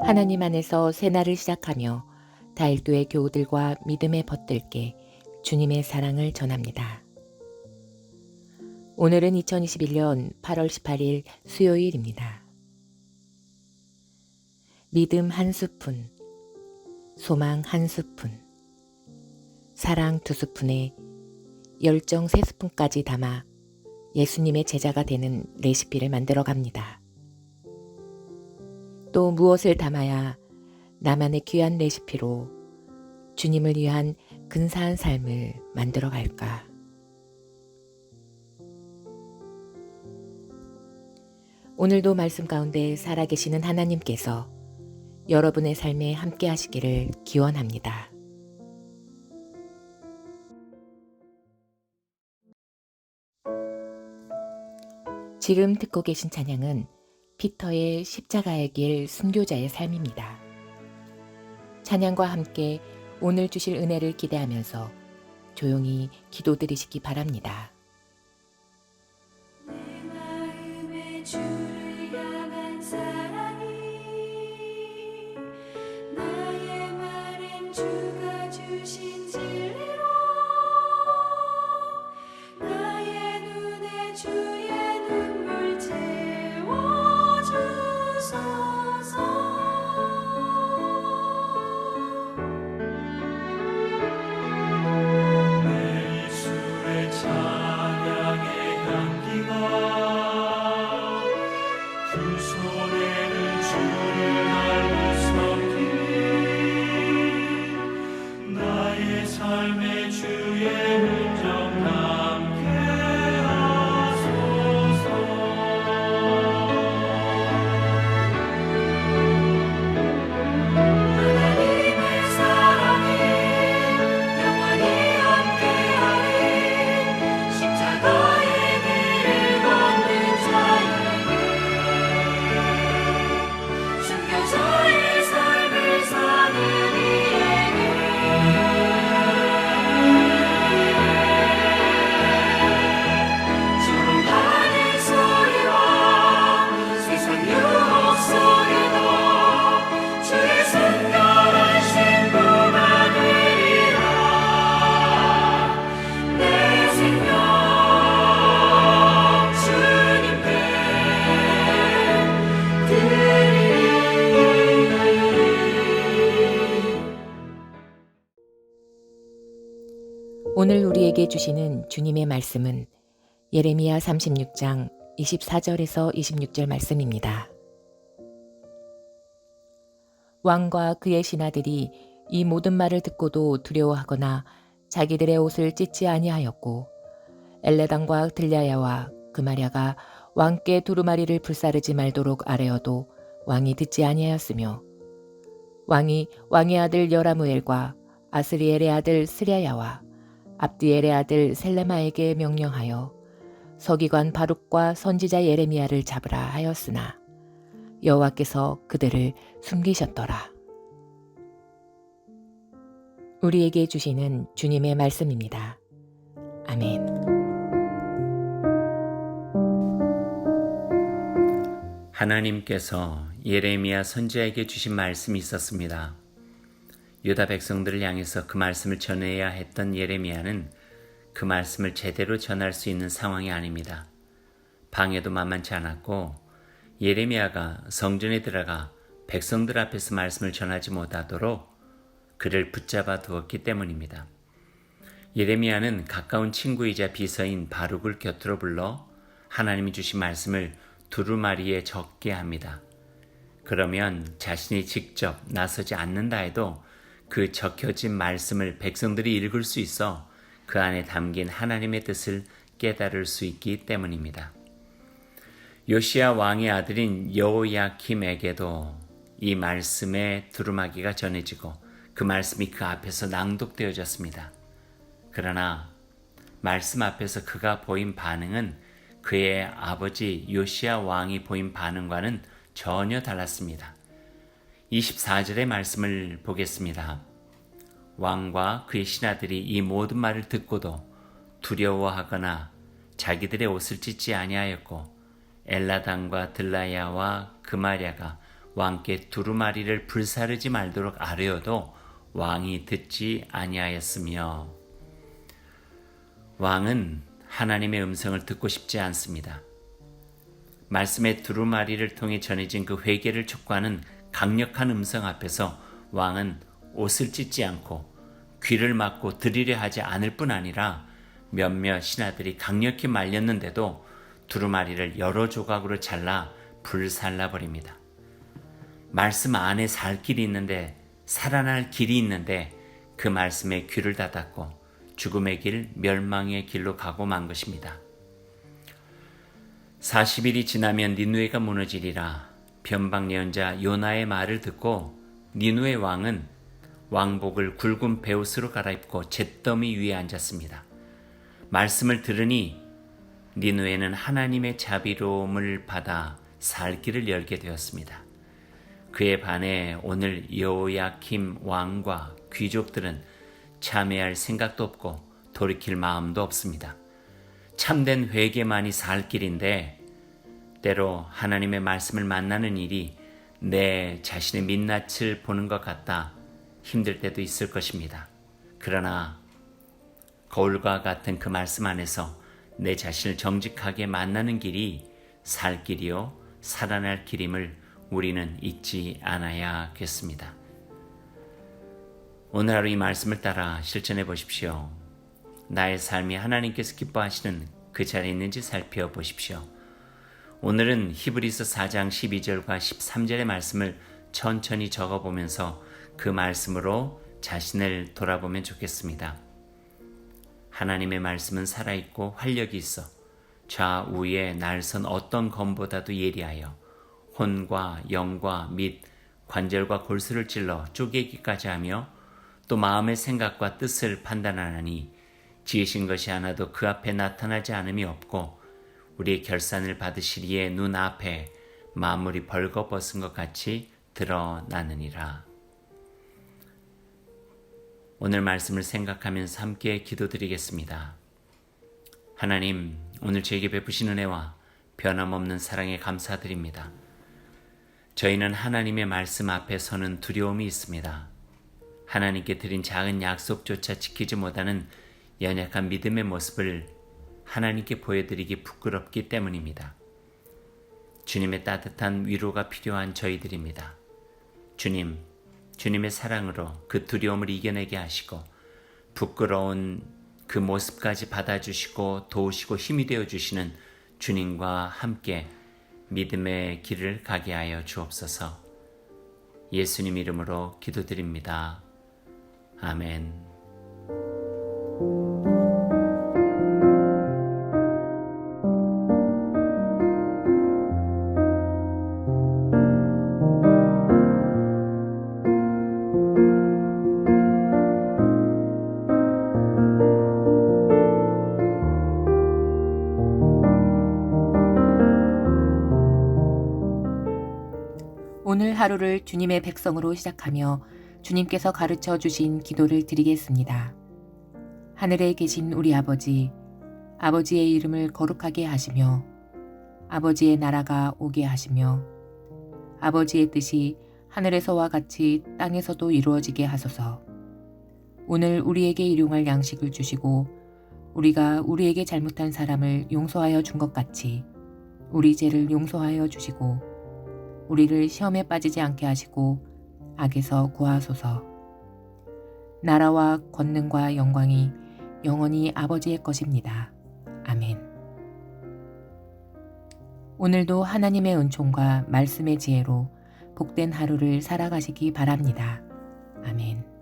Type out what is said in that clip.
하나님 안에서 새날을 시작하며 다일교회 교우들과 믿음의 벗들께 주님의 사랑을 전합니다. 오늘은 2021년 8월 18일 수요일입니다. 믿음 한 스푼, 소망 한 스푼, 사랑 두 스푼에 열정 세 스푼까지 담아 예수님의 제자가 되는 레시피를 만들어 갑니다. 또 무엇을 담아야 나만의 귀한 레시피로 주님을 위한 근사한 삶을 만들어 갈까? 오늘도 말씀 가운데 살아계시는 하나님께서 여러분의 삶에 함께 하시기를 기원합니다. 지금 듣고 계신 찬양은 피터의 십자가의 길 순교자의 삶입니다. 찬양과 함께 오늘 주실 은혜를 기대하면서 조용히 기도드리시기 바랍니다. 내 마음에 주를 향한 사랑이 나의 말엔 주가 주신 진리로 나의 눈에 주의 눈물 채워주소서. 내 입술에 찬양의 향기가 두 손에는 주를 알고 섬기니 나의 삶에 주의 흔적 남게 하소서. 하나님의 사랑이 영원히 함께하리. 십자가의 길을 걷는 자에게 순교자의 삶을 사는 이에게 조롱하는 소리와 세상 유혹 속에도 주의 순결하신 부가 되리라. 내 생명 주님께 드리리. 오늘 우리에게 주시는 주님의 말씀은 예레미야 36장 24절에서 26절 말씀입니다. 왕과 그의 신하들이 이 모든 말을 듣고도 두려워하거나 자기들의 옷을 찢지 아니하였고 엘레당과 들랴야와 그마랴가 왕께 두루마리를 불사르지 말도록 아뢰어도 왕이 듣지 아니하였으며 왕이 왕의 아들 여라무엘과 아스리엘의 아들 스랴야와 압디엘의 아들 셀레마에게 명령하여 서기관 바룩과 선지자 예레미야를 잡으라 하였으나 여호와께서 그들을 숨기셨더라. 우리에게 주시는 주님의 말씀입니다. 아멘. 하나님께서 예레미야 선지자에게 주신 말씀이 있었습니다. 유다 백성들을 향해서 그 말씀을 전해야 했던 예레미야는 그 말씀을 제대로 전할 수 있는 상황이 아닙니다. 방해도 만만치 않았고 예레미야가 성전에 들어가 백성들 앞에서 말씀을 전하지 못하도록 그를 붙잡아 두었기 때문입니다. 예레미야는 가까운 친구이자 비서인 바룩을 곁으로 불러 하나님이 주신 말씀을 두루마리에 적게 합니다. 그러면 자신이 직접 나서지 않는다 해도 그 적혀진 말씀을 백성들이 읽을 수 있어 그 안에 담긴 하나님의 뜻을 깨달을 수 있기 때문입니다. 요시야 왕의 아들인 여호야킴에게도 이 말씀의 두루마기가 전해지고 그 말씀이 그 앞에서 낭독되어졌습니다. 그러나 말씀 앞에서 그가 보인 반응은 그의 아버지 요시야 왕이 보인 반응과는 전혀 달랐습니다. 24절의 말씀을 보겠습니다. 왕과 그의 신하들이 이 모든 말을 듣고도 두려워하거나 자기들의 옷을 찢지 아니하였고 엘라단과 들라야와 그마랴가 왕께 두루마리를 불사르지 말도록 아뢰어도 왕이 듣지 아니하였으며. 왕은 하나님의 음성을 듣고 싶지 않습니다. 말씀의 두루마리를 통해 전해진 그 회개를 촉구하는 강력한 음성 앞에서 왕은 옷을 찢지 않고 귀를 막고 들으려 하지 않을 뿐 아니라 몇몇 신하들이 강력히 말렸는데도 두루마리를 여러 조각으로 잘라 불살라버립니다. 말씀 안에 살 길이 있는데, 살아날 길이 있는데 그 말씀에 귀를 닫았고 죽음의 길, 멸망의 길로 가고 만 것입니다. 40일이 지나면 니누에가 무너지리라. 변방 예언자 요나의 말을 듣고 니누의 왕은 왕복을 굵은 베옷으로 갈아입고 잿더미 위에 앉았습니다. 말씀을 들으니 니누에는 하나님의 자비로움을 받아 살 길을 열게 되었습니다. 그에 반해 오늘 여호야킴 왕과 귀족들은 참회할 생각도 없고 돌이킬 마음도 없습니다. 참된 회개만이 살 길인데 때로 하나님의 말씀을 만나는 일이 내 자신의 민낯을 보는 것 같다 힘들 때도 있을 것입니다. 그러나 거울과 같은 그 말씀 안에서 내 자신을 정직하게 만나는 길이 살 길이요 살아날 길임을 우리는 잊지 않아야겠습니다. 오늘 하루 이 말씀을 따라 실천해 보십시오. 나의 삶이 하나님께서 기뻐하시는 그 자리에 있는지 살펴보십시오. 오늘은 히브리서 4장 12절과 13절의 말씀을 천천히 적어보면서 그 말씀으로 자신을 돌아보면 좋겠습니다. 하나님의 말씀은 살아있고 활력이 있어 좌우에 날선 어떤 검보다도 예리하여 혼과 영과 및 관절과 골수를 찔러 쪼개기까지 하며 또 마음의 생각과 뜻을 판단하나니 지으신 것이 하나도 그 앞에 나타나지 않음이 없고 우리의 결산을 받으시리에 눈앞에 만물이 벌거벗은 것 같이 드러나느니라. 오늘 말씀을 생각하면서 함께 기도드리겠습니다. 하나님, 오늘 저에게 베푸신 은혜와 변함없는 사랑에 감사드립니다. 저희는 하나님의 말씀 앞에 서는 두려움이 있습니다. 하나님께 드린 작은 약속조차 지키지 못하는 연약한 믿음의 모습을 하나님께 보여드리기 부끄럽기 때문입니다. 주님의 따뜻한 위로가 필요한 저희들입니다. 주님, 주님의 사랑으로 그 두려움을 이겨내게 하시고 부끄러운 그 모습까지 받아주시고 도우시고 힘이 되어주시는 주님과 함께 믿음의 길을 가게 하여 주옵소서. 예수님 이름으로 기도드립니다. 아멘. 오늘 하루를 주님의 백성으로 시작하며 주님께서 가르쳐 주신 기도를 드리겠습니다. 하늘에 계신 우리 아버지, 아버지의 이름을 거룩하게 하시며 아버지의 나라가 오게 하시며 아버지의 뜻이 하늘에서와 같이 땅에서도 이루어지게 하소서. 오늘 우리에게 일용할 양식을 주시고 우리가 우리에게 잘못한 사람을 용서하여 준 것 같이 우리 죄를 용서하여 주시고 우리를 시험에 빠지지 않게 하시고 악에서 구하소서. 나라와 권능과 영광이 영원히 아버지의 것입니다. 아멘. 오늘도 하나님의 은총과 말씀의 지혜로 복된 하루를 살아가시기 바랍니다. 아멘.